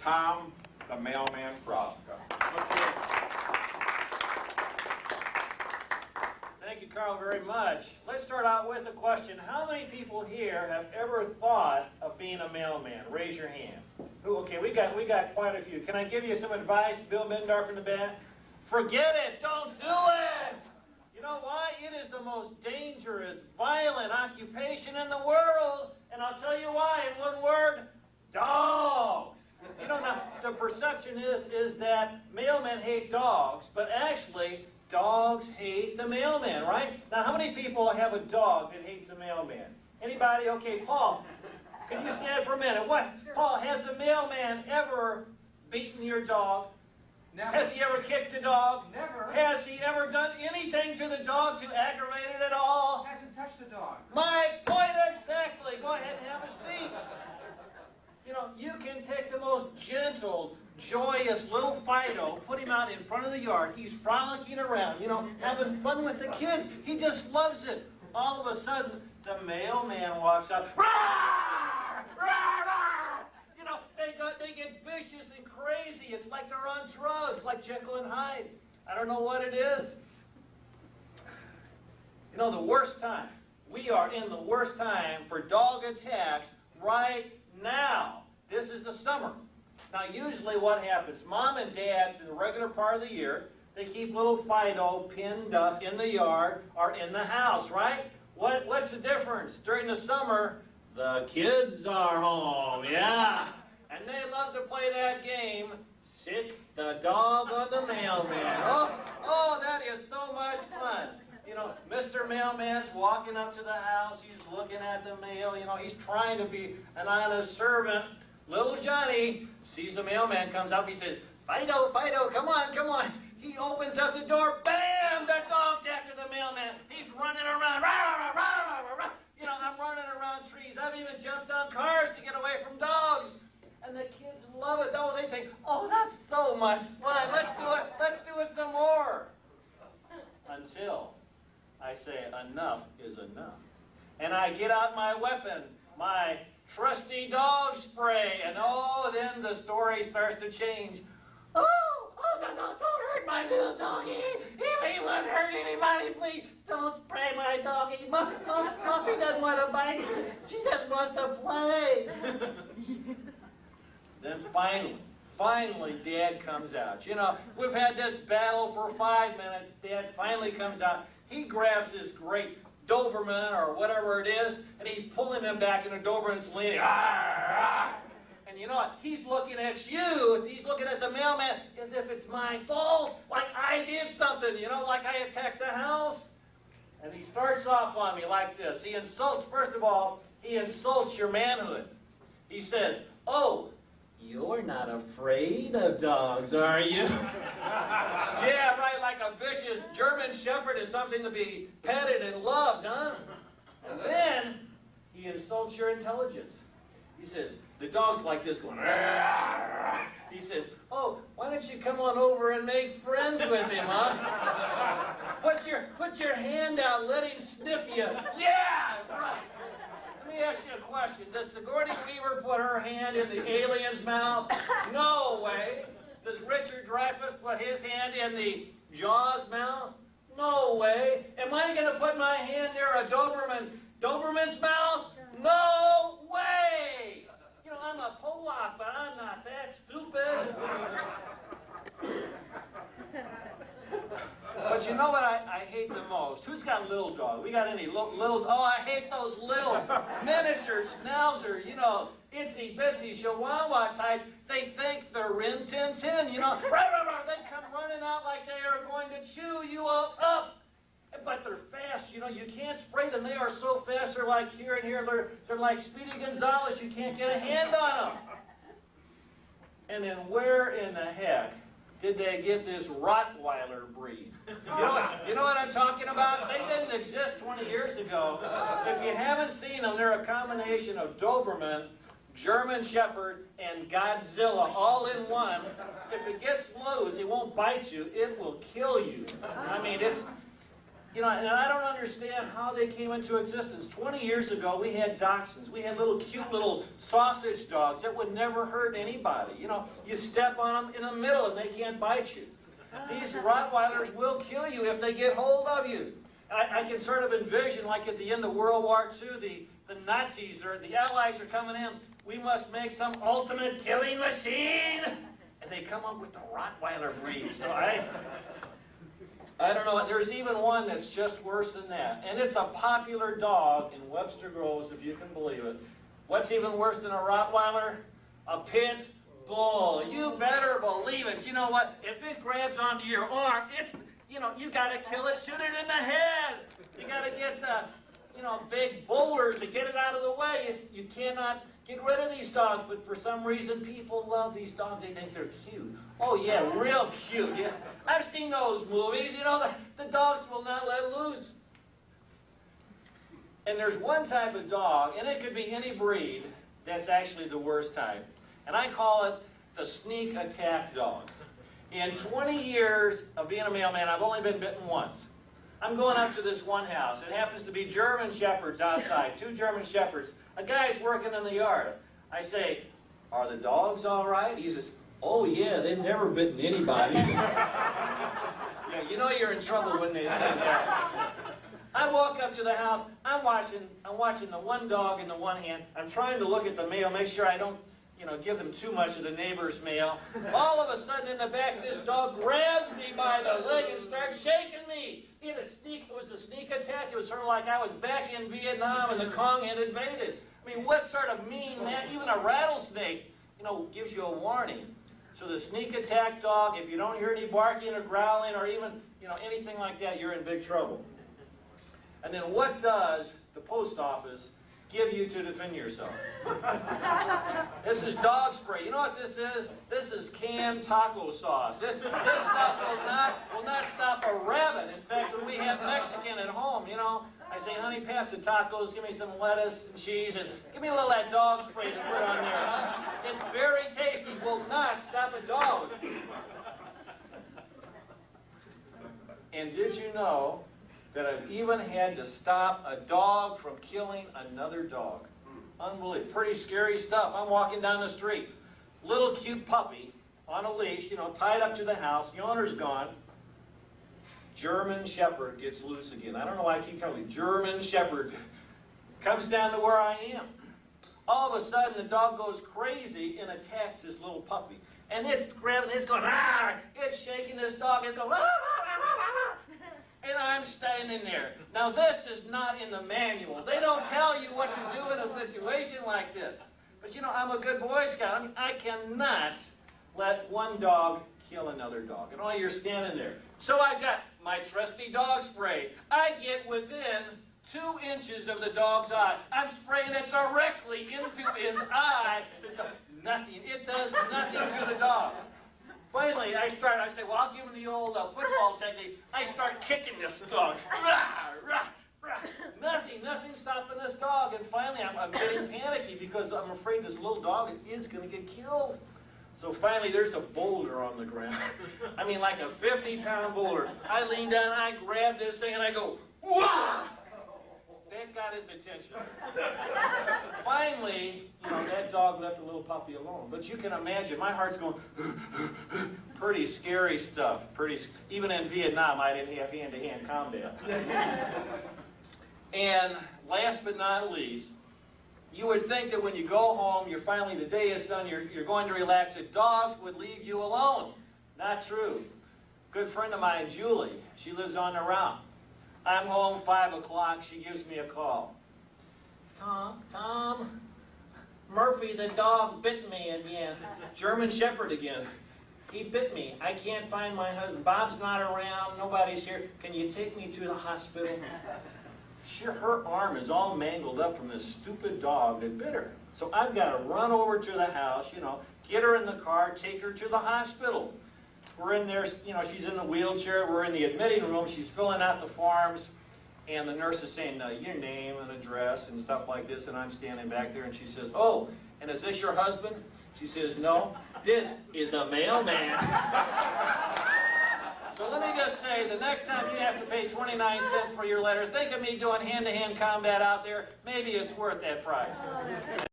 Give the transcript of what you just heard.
Tom, the Mailman Frosca. Okay. Thank you, Carl, very much. Let's start out with a question. How many people here have ever thought of being a mailman? Raise your hand. Okay, we got quite a few. Can I give you some advice, Bill Mendorf in the back? Forget it. Don't do it. You know why? It is the most dangerous, violent occupation in the world. And I'll tell you why in one word. Dogs. You know, now, the perception is that mailmen hate dogs, but actually, dogs hate the mailman, right? Now, how many people have a dog that hates the mailman? Anybody? Okay, Paul, can you stand for a minute? What? Sure. Paul, has the mailman ever beaten your dog? Never. Has he ever kicked a dog? Never. Has he ever done anything to the dog to aggravate it at all? Hasn't touched the dog. My point exactly. Go ahead and have a seat. You know, you can take the most gentle, joyous little Fido, put him out in front of the yard. He's frolicking around, you know, having fun with the kids. He just loves it. All of a sudden, the mailman walks up. Rawr! Rawr! Rawr! You know, they get vicious and crazy. It's like they're on drugs, like Jekyll and Hyde. I don't know what it is. You know, the worst time. We are in the worst time for dog attacks right now. This is the summer. Now, usually what happens, Mom and Dad, in the regular part of the year, they keep little Fido pinned up in the yard or in the house, right? What's the difference? During the summer, the kids are home, yeah. And they love to play that game, Sick the Dog on the Mailman. Oh, that is so much fun. You know, Mr. Mailman's walking up to the house, he's looking at the mail, you know, he's trying to be an honest servant. Little Johnny sees the mailman comes up, he says, Fido, Fido, come on, come on. He opens up the door, bam, the dog's after the mailman. He's running around, rah, rah, rah, rah, rah. You know, I'm running around trees. I've even jumped on cars to get away from dogs. And the kids love it. Oh, they think, oh, that's so much fun. Let's do it some more. Until I say enough is enough. And I get out my weapon, my trusty dog spray, and oh, then the story starts to change. Oh, no, don't hurt my little doggy. If he won't hurt anybody, please don't spray my doggy. Muffy doesn't want to bite you. She just wants to play. Then finally, Dad comes out. You know, we've had this battle for 5 minutes. Dad finally comes out. He grabs this great Doberman or whatever it is, and he's pulling him back, and the Doberman's leaning. And you know what? He's looking at you. He's looking at the mailman as if it's my fault, like I did something, you know, like I attacked the house. And he starts off on me like this. He insults, first of all, he insults your manhood. He says, oh, you're not afraid of dogs, are you? Yeah, right, like a vicious German Shepherd is something to be petted and loved, huh? And then he insults your intelligence. He says, the dog's like this going, "Arr!" He says, oh, why don't you come on over and make friends with him, huh? Put your hand out, let him sniff you. Yeah, right. Let me ask you a question. Does Sigourney Weaver put her hand in the alien's mouth? No way. Does Richard Dreyfuss put his hand in the Jaws mouth? No way. Am I going to put my hand near a Doberman's mouth? No way. You know, I'm a Polak, but I'm not that stupid. But you know what I hate the most? Who's got little dogs? We got any little? Oh, I hate those little miniature schnauzer, you know, itsy bitsy chihuahua types. They think they're Rin Tin Tin, you know. They come running out like they are going to chew you all up. But they're fast, you know. You can't spray them. They are so fast. They're like here and here. They're like Speedy Gonzales. You can't get a hand on them. And then where in the heck did they get this Rottweiler breed? You know what I'm talking about? They didn't exist 20 years ago. If you haven't seen them, they're a combination of Doberman, German Shepherd, and Godzilla all in one. If it gets loose, it won't bite you. It will kill you. I mean, You know, and I don't understand how they came into existence. 20 years ago, we had dachshunds. We had little cute little sausage dogs that would never hurt anybody. You know, you step on them in the middle and they can't bite you. These Rottweilers will kill you if they get hold of you. I can sort of envision, like at the end of World War II, the Nazis or the Allies are coming in. We must make some ultimate killing machine. And they come up with the Rottweiler breed. So I don't know. There's even one that's just worse than that. And it's a popular dog in Webster Groves, if you can believe it. What's even worse than a Rottweiler? A pit bull. You better believe it. You know what? If it grabs onto your arm, it's, you know, you got to kill it, shoot it in the head. You got to get big boulders to get it out of the way. You cannot get rid of these dogs, but for some reason people love these dogs. They think they're cute. Oh yeah, real cute. Yeah, I've seen those movies. You know, the dogs will not let loose. And there's one type of dog, and it could be any breed, that's actually the worst type. And I call it the sneak attack dog. In 20 years of being a mailman, I've only been bitten once. I'm going up to this one house. It happens to be German Shepherds outside, 2 German Shepherds. A guy's working in the yard. I say, "Are the dogs all right?" He says, "Oh yeah, they've never bitten anybody." Yeah, you know you're in trouble when they say that. I walk up to the house. I'm watching the one dog in the one hand. I'm trying to look at the mail, make sure I don't, give them too much of the neighbor's mail. All of a sudden, in the back, this dog grabs me by the leg and starts shaking me. It was a sneak attack. It was sort of like I was back in Vietnam and the Kong had invaded. I mean, what sort of mean that? Even a rattlesnake, gives you a warning. So the sneak attack dog, if you don't hear any barking or growling or even, anything like that, you're in big trouble. And then what does the post office give you to defend yourself? This is dog spray. You know what this is? This is canned taco sauce. This stuff will not stop a rabbit. In fact, when we have Mexican at home, I say, "Honey, pass the tacos, give me some lettuce and cheese, and give me a little of that dog spray to put on there." Huh? It's very tasty. Will not stop a dog. And did you know that I've even had to stop a dog from killing another dog? Unbelievable. Pretty scary stuff. I'm walking down the street. Little cute puppy on a leash, tied up to the house. The owner's gone. German Shepherd gets loose again. I don't know why I keep calling it German Shepherd. Comes down to where I am. All of a sudden, the dog goes crazy and attacks this little puppy. And it's grabbing, it's going, "Ah!" It's shaking this dog. It's going, "Ah, ah, ah, ah, ah." And I'm standing there. Now, this is not in the manual. They don't tell you what to do in a situation like this. But, I'm a good Boy Scout. I cannot let one dog kill another dog. And all you're standing there. So I've got my trusty dog spray. I get within 2 inches of the dog's eye. I'm spraying it directly into his eye. Nothing. It does nothing to the dog. Finally, I say, well, I'll give him the old football technique. I start kicking this dog. Rah, rah, rah. Nothing stopping this dog. And finally, I'm getting panicky because I'm afraid this little dog is going to get killed. So finally, there's a boulder on the ground. I mean, like a 50-pound boulder. I lean down, I grab this thing, and I go, "Wah!" That got his attention. Finally, that dog left the little puppy alone. But you can imagine, my heart's going, pretty scary stuff. Even in Vietnam, I didn't have hand-to-hand combat. And last but not least, you would think that when you go home, the day is done, you're going to relax, that dogs would leave you alone. Not true. Good friend of mine, Julie, she lives on the route. I'm home 5 o'clock, she gives me a call. Tom, Murphy the dog bit me again. German Shepherd again. He bit me. I can't find my husband. Bob's not around, nobody's here. Can you take me to the hospital? Her arm is all mangled up from this stupid dog that bit her. So I've got to run over to the house, get her in the car, take her to the hospital. We're in there, she's in the wheelchair. We're in the admitting room. She's filling out the forms. And the nurse is saying, your name and address and stuff like this. And I'm standing back there and she says, "Oh, and is this your husband?" She says, "No, this is the mailman." So let me just say, the next time you have to pay 29 cents for your letters, think of me doing hand-to-hand combat out there. Maybe it's worth that price.